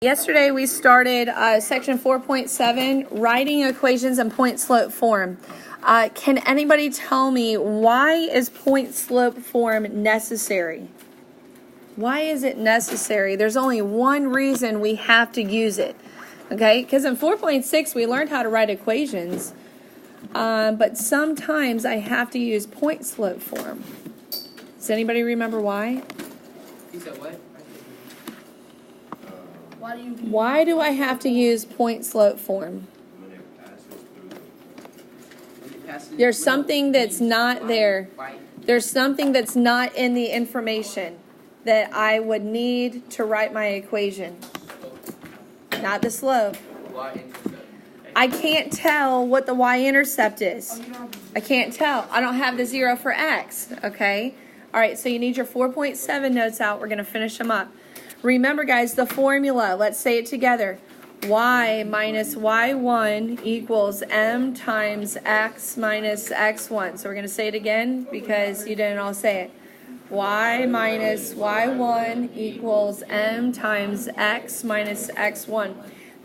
Yesterday we started section 4.7, writing equations in point slope form. Can anybody tell me, why is point slope form necessary? Why is it necessary? There's only one reason we have to use it, okay? Because in 4.6 we learned how to write equations, but sometimes I have to use point slope form. Does anybody remember why? You said what? Why do I have to use point slope form? There's something that's not there. There's something that's not in the information that I would need to write my equation. Not the slope. I can't tell what the y-intercept is. I can't tell. I don't have the 0 for x, okay? All right, so you need your 4.7 notes out. We're going to finish them up. Remember, guys, the formula. Let's say it together. Y minus y1 equals m times x minus x1. So we're going to say it again because you didn't all say it. Y minus y1 equals m times x minus x1.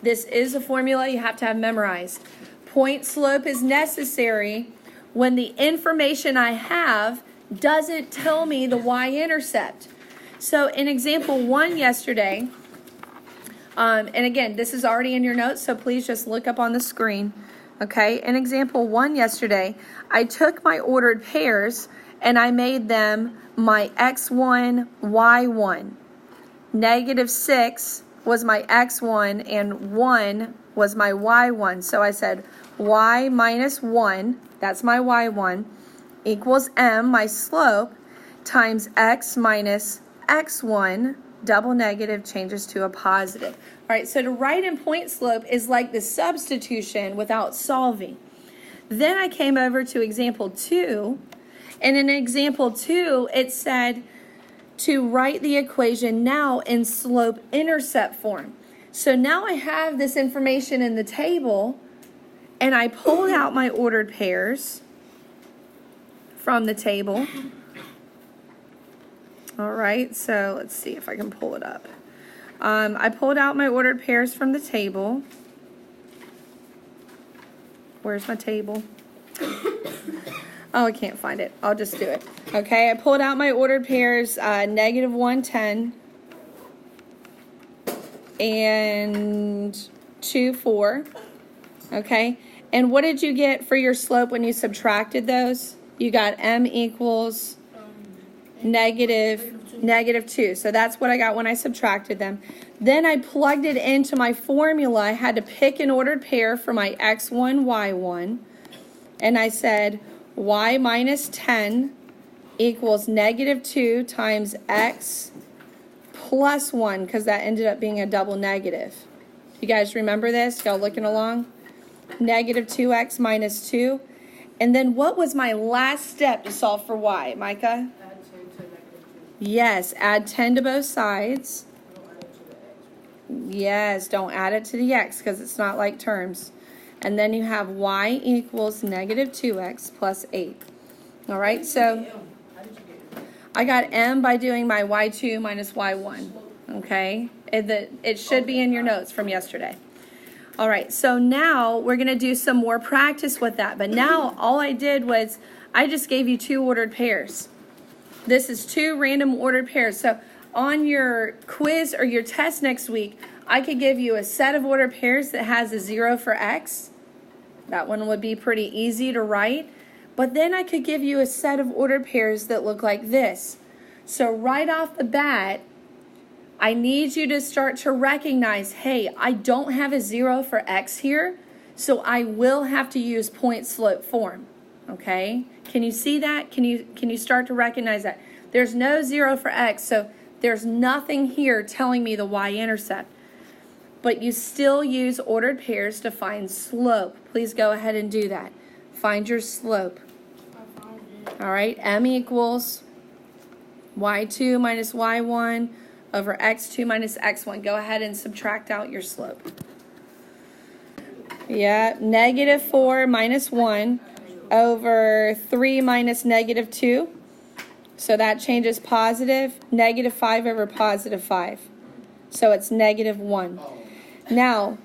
This is a formula you have to have memorized. Point slope is necessary when the information I have doesn't tell me the y-intercept. So in example 1 yesterday, and again, this is already in your notes, so please just look up on the screen. Okay, in example 1 yesterday, I took my ordered pairs and I made them my x1, y1. -6 was my x1 and 1 was my y1. So I said y minus 1, that's my y1, equals m, my slope, times x minus x1, double negative changes to a positive. All right, so to write in point slope is like the substitution without solving. Then I came over to example 2, and in example 2, it said to write the equation now in slope-intercept form. So now I have this information in the table, and I pulled out my ordered pairs from the table. All right, so let's see if I can pull it up. I pulled out my ordered pairs from the table. Where's my table? Oh, I can't find it. I'll just do it. Okay, I pulled out my ordered pairs, -110 and 2, 4. Okay, and what did you get for your slope when you subtracted those? You got m equals -2. So that's what I got when I subtracted them. Then I plugged it into my formula. I had to pick an ordered pair for my x1, y1. And I said y minus 10 equals -2 times x plus 1, because that ended up being a double negative. You guys remember this? Y'all looking along? -2x minus 2. And then what was my last step to solve for y, Micah? Yes, add 10 to both sides. Yes, don't add it to the x because it's not like terms. And then you have y equals -2x plus 8. All right, so I got m by doing my y2 minus y1. Okay, it should be in your notes from yesterday. All right, so now we're going to do some more practice with that. But now all I did was I just gave you 2 ordered pairs. This is 2 random ordered pairs. So on your quiz or your test next week, I could give you a set of ordered pairs that has a 0 for x. That one would be pretty easy to write. But then I could give you a set of ordered pairs that look like this. So right off the bat, I need you to start to recognize, hey, I don't have a 0 for x here, so I will have to use point slope form. Okay? Can you see that? Can you start to recognize that? There's no 0 for x, so there's nothing here telling me the y-intercept. But you still use ordered pairs to find slope. Please go ahead and do that. Find your slope. All right, m equals y2 minus y1 over x2 minus x1. Go ahead and subtract out your slope. Yeah, -4 minus 1 over 3 minus -2. So that changes positive. -5 over +5. So it's negative 1. Now,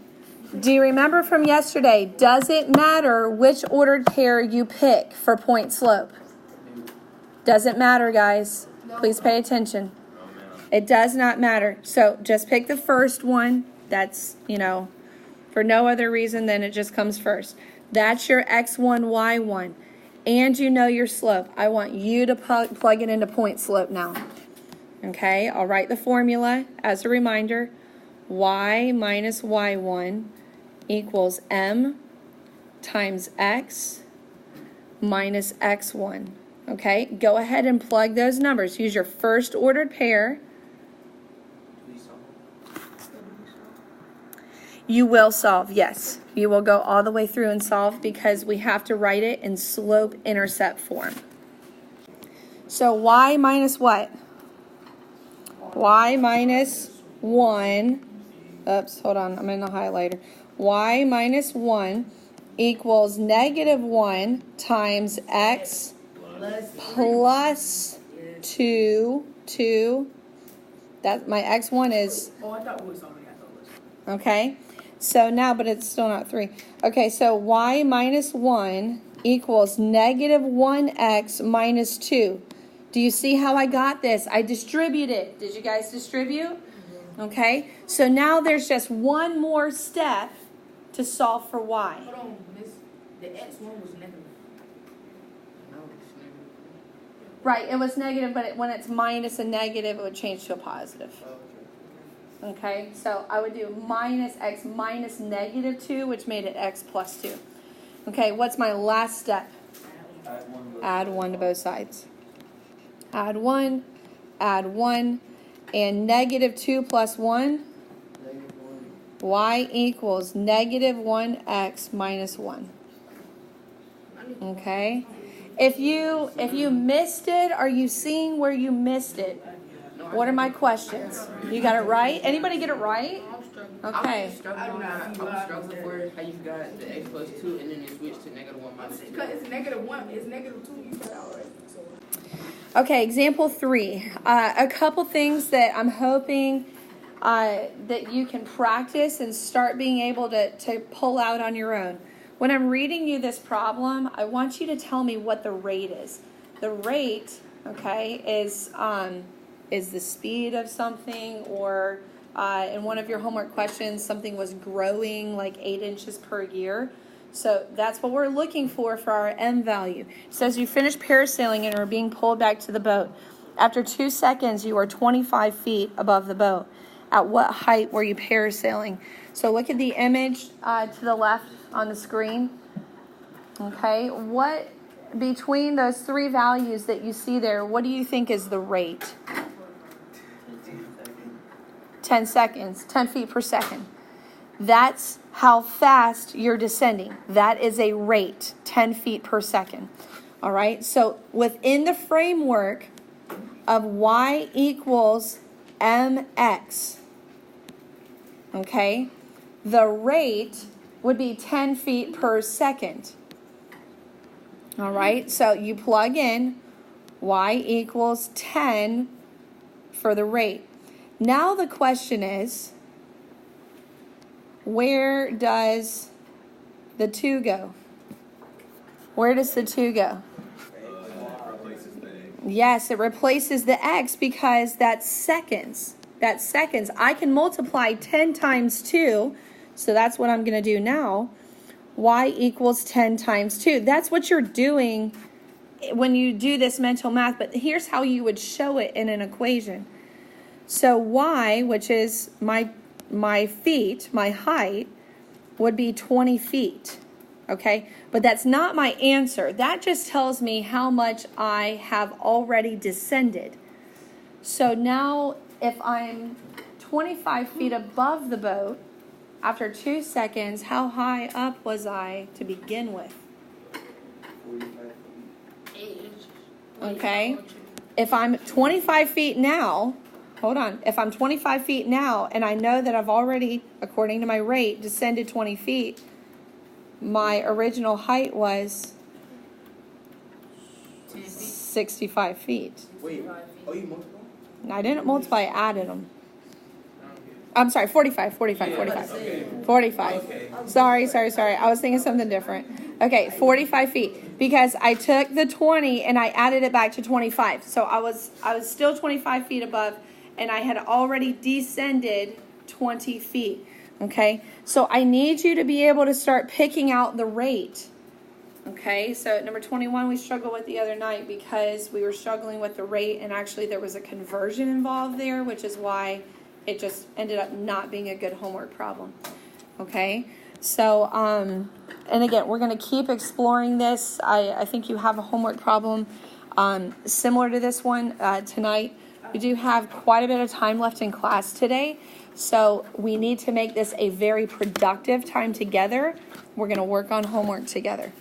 do you remember from yesterday, does it matter which ordered pair you pick for point slope? Doesn't matter, guys. Please pay attention. It does not matter. So just pick the first one. That's, for no other reason than it just comes first. That's your x1, y1. And you know your slope. I want you to plug it into point slope now. Okay, I'll write the formula as a reminder. Y minus y1 equals m times x minus x1. Okay, go ahead and plug those numbers. Use your first ordered pair. You will solve, yes. You will go all the way through and solve because we have to write it in slope-intercept form. So y minus what? Y minus 1. Oops, hold on, I'm in the highlighter. Y minus 1 equals negative 1 times x plus 2. That my x1 is... Oh, I thought it was something. Okay. So now, but it's still not 3. Okay, so y minus 1 equals negative 1x minus 2. Do you see how I got this? I distributed. Did you guys distribute? Mm-hmm. Okay, so now there's just one more step to solve for y. Hold on, Miss. The x1 was negative. No, it's negative. Right, it was negative, but when it's minus a negative, it would change to a positive. Okay, so I would do minus x minus negative 2, which made it x plus 2. Okay, what's my last step? Add 1 to both sides. Add 1, and negative 2 plus 1, y equals negative 1x minus 1. Okay, if you missed it, are you seeing where you missed it? What are my questions? You got it right? Anybody get it right? Okay. I'm struggling for how you got the x plus 2 and then you switched to negative 1 minus 2. Because it's negative 1, it's negative 2, you got it all right. So. Okay, example 3. A couple things that I'm hoping that you can practice and start being able to pull out on your own. When I'm reading you this problem, I want you to tell me what the rate is. The rate, okay, is the speed of something, or in one of your homework questions, something was growing like 8 inches per year. So that's what we're looking for our M value. It says you finished parasailing and are being pulled back to the boat. After 2 seconds, you are 25 feet above the boat. At what height were you parasailing? So look at the image to the left on the screen. Okay, what between those 3 values that you see there, what do you think is the rate? 10 seconds, 10 feet per second. That's how fast you're descending. That is a rate, 10 feet per second. All right, so within the framework of y equals mx, okay, the rate would be 10 feet per second. All right, so you plug in y equals 10 for the rate. Now the question is, where does the 2 go? Where does the 2 go? Yes, it replaces the x because that's seconds. That's seconds. I can multiply 10 times 2, so that's what I'm going to do now. Y equals 10 times 2. That's what you're doing when you do this mental math, but here's how you would show it in an equation. So y, which is my feet, my height, would be 20 feet, okay? But that's not my answer. That just tells me how much I have already descended. So now if I'm 25 feet above the boat, after 2 seconds, how high up was I to begin with? 8. Okay? If I'm 25 feet now, hold on. If I'm 25 feet now and I know that I've already, according to my rate, descended 20 feet, my original height was 65 feet. Wait, oh, you multiply? I didn't multiply, I added them. I'm sorry, 45. 45. Sorry. I was thinking something different. Okay, 45 feet. Because I took the 20 and I added it back to 25. So I was still 25 feet above, and I had already descended 20 feet. Okay, so I need you to be able to start picking out the rate. Okay, so number 21 we struggled with the other night because we were struggling with the rate, and actually there was a conversion involved there, which is why it just ended up not being a good homework problem. Okay, so and again, we're going to keep exploring this. I think you have a homework problem similar to this one tonight. We do have quite a bit of time left in class today, so we need to make this a very productive time together. We're going to work on homework together.